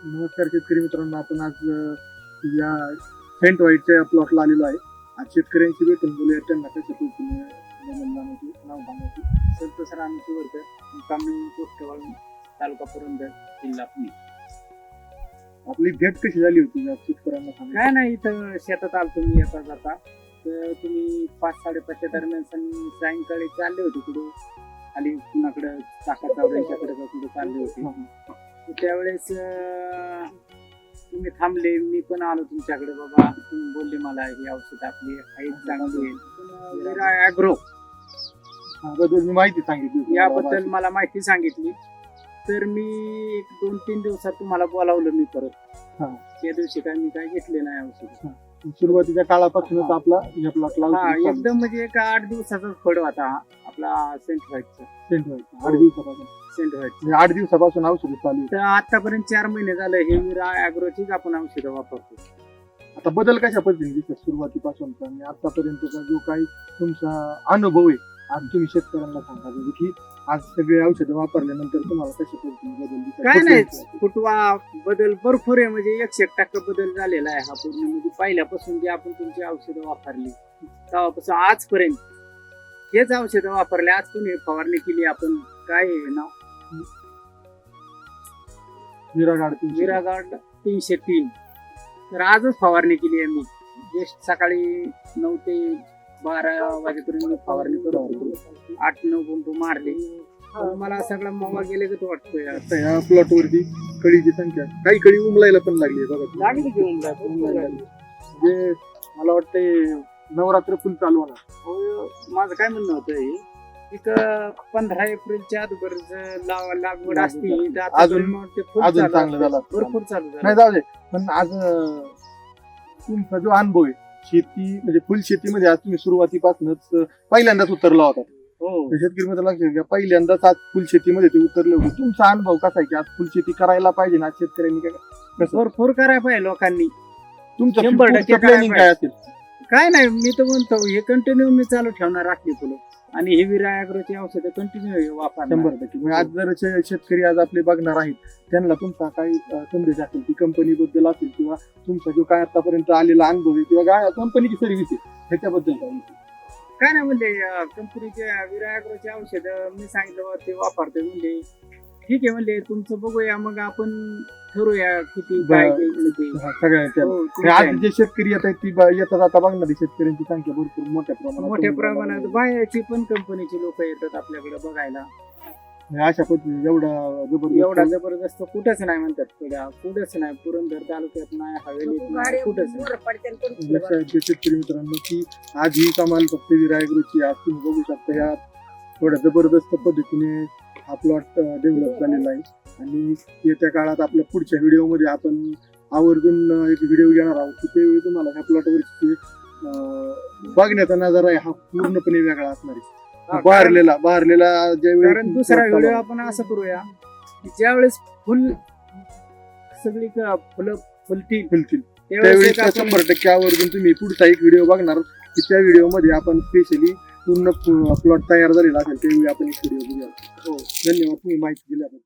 नमस्कार शेतकरी मित्रांनो, आपण आज या सेंट व्हाईटच्या प्लॉटला आलेलो आहे. आज शेतकऱ्यांची भेटून बोलूया, त्यांना कशा पद्धतीने नाव सांगायचे. संत सर आमची वर्कर कामी पोस्टवाळ तालुका पुरंदर जिल्हा पुणे. आपली भेट कशी झाली होती या शेतकऱ्यांना सांगा. काय नाही, इथं शेतात आलो तुम्ही येता जाता, तर तुम्ही 5-5:30 दरम्यान सायंकाळी चालले होते कुठे खाली कुणाकडे काका चौऱ्यांच्याकडे कुठे चालले होते. त्यावेळेस तुम्ही थांबले, मी पण आलो तुमच्याकडे. बाबा तुम्ही बोलले मला ही औषध आपली आहे चांगली आहे. ॲग्रो बद्दल मी माहिती सांगितली याबद्दल मला माहिती सांगितली, तर मी 1-2-3 दिवसात तुम्हाला बोलावलं मी परत. त्या दिवशी काय मी काय घेतले नाही औषध. सुरुवातीच्या काळापासूनच आपला या प्लॉटला एकदम म्हणजे एक 8 दिवसाचा फळ होता आपला सेंट व्हाईटचा. सेंट व्हाईट 8 दिवसापासून सेंट व्हाईट म्हणजे 8 दिवसापासून औषध चालू आहे. तर आतापर्यंत 4 महिने झाले हे विरा ॲग्रोचीच आपण औषधं वापरतो. आता बदल कशा पद्धतीने दिसतात सुरुवातीपासून आणि आतापर्यंतचा जो काही तुमचा अनुभव आहे, आज तुम्ही शेतकऱ्यांना सांगा म्हणजे की आज सगळे औषधं वापरल्यानंतर तुम्हाला कशा पद्धतीने बदल दिसतात? काय नाही, फुटवा बदल भरपूर आहे, म्हणजे 100% बदल झालेला आहे हा पूर्ण. म्हणजे पहिल्यापासून जे आपण तुमची औषधं वापरली तेव्हापासून आजपर्यंत हेच औषधं वापरले. आज तुम्ही फवारणी केली आपण, काय आहे नाव, विरागाड विरागाड 303. तर आजच फवारणी केली आहे मी. जस्ट सकाळी 9 ते 12 वाजेपर्यंत मी फवारणी करत होतो. 8-9 पंप मारले. मला सगळा मोवा गेले का वाटतोय. आता या प्लॉट वरती कळीची संख्या, काही कळी उमलायला पण लागली आहे बघा. लागली घेऊन म्हणजे मला वाटतंय नवरात्र फुल चालू होणार. हो, माझं काय म्हणणं होतं हे, एक 15 एप्रिलच्या अगोदर लागवड असती तर अजून चांगलं झालं, भरपूर चालू झालं. नाही जाऊ दे. पण आज तुमचा जो अनुभव आहे शेती म्हणजे फुल शेतीमध्ये, आज तुम्ही सुरुवातीपासूनच पहिल्यांदाच उतरला होता. हो, शेतकरी मित्र लक्षात घ्या, पहिल्यांदाच आज फुल शेतीमध्ये ते उतरले होते. तुमचा अनुभव कसा आहे की आज फुल शेती करायला पाहिजे ना शेतकऱ्यांनी? काय भरपूर करायला पाहिजे लोकांनी. तुमचं 100% प्लॅनिंग काय असेल? काय नाही, मी तर म्हणतो हे कंटिन्यू मी चालू ठेवणार राखली फुलं, आणि हे विरा ॲग्रोची औषधं कंटिन्यू वापरणार. 100%. म्हणजे आज जर शेतकरी आज आपले बघणार आहेत, त्यांना तुमचा काही संदेश असेल की कंपनी बद्दल असेल किंवा तुमचा जो काय आतापर्यंत आलेला अनुभव आहे किंवा कंपनीची सर्व्हिस आहे ह्याच्याबद्दल काय नाही, म्हणजे कंपनीच्या विरा ॲग्रोची औषधं मी सांगितलं ते वापरते. म्हणजे ठीक आहे, म्हणजे तुमचं बघूया, मग आपण ठरवूया किती काय सगळ्या. आज जे शेतकरी येत आहेत ती येतात, आता बघणारी शेतकऱ्यांची संख्या भरपूर मोठ्या प्रमाणात बाहेरची पण कंपनीची लोक येतात आपल्याकडे बघायला. अशा पद्धतीने एवढा जबरदस्त कुठंच नाही म्हणतात, कुठंच नाही, पुरंदर तालुक्यात नाही, हवेलीत नाही, कुठंच नाही. लक्षात शेतकरी मित्रांनो की आज ही कमाल फक्त विरा ॲग्रोची. आज तुम्ही बघू शकता या थोड्या जबरदस्त पद्धतीने हा प्लॉट डेव्हलप झालेला आहे. आणि येत्या काळात आपल्या पुढच्या व्हिडिओमध्ये आपण आवर्जून एक व्हिडिओ घेणार आहोत की त्यावेळी तुम्हाला ह्या प्लॉटवरची बघण्याचा नजारा आहे हा पूर्णपणे वेगळा असणार आहे. बहरलेला ज्यावेळी. कारण दुसरा व्हिडिओ आपण असं करूया की ज्यावेळेस फुल सगळी फुलं फुलतील त्यावेळेस 100% आवर्जून तुम्ही पुढचा एक व्हिडिओ बघणार की त्या व्हिडिओमध्ये आपण स्पेशली पूर्ण प्लॉट तयार झालेला असेल त्यावेळी आपण एक व्हिडिओ बघूया. धन्यवाद तुम्ही माहिती दिल्याबद्दल.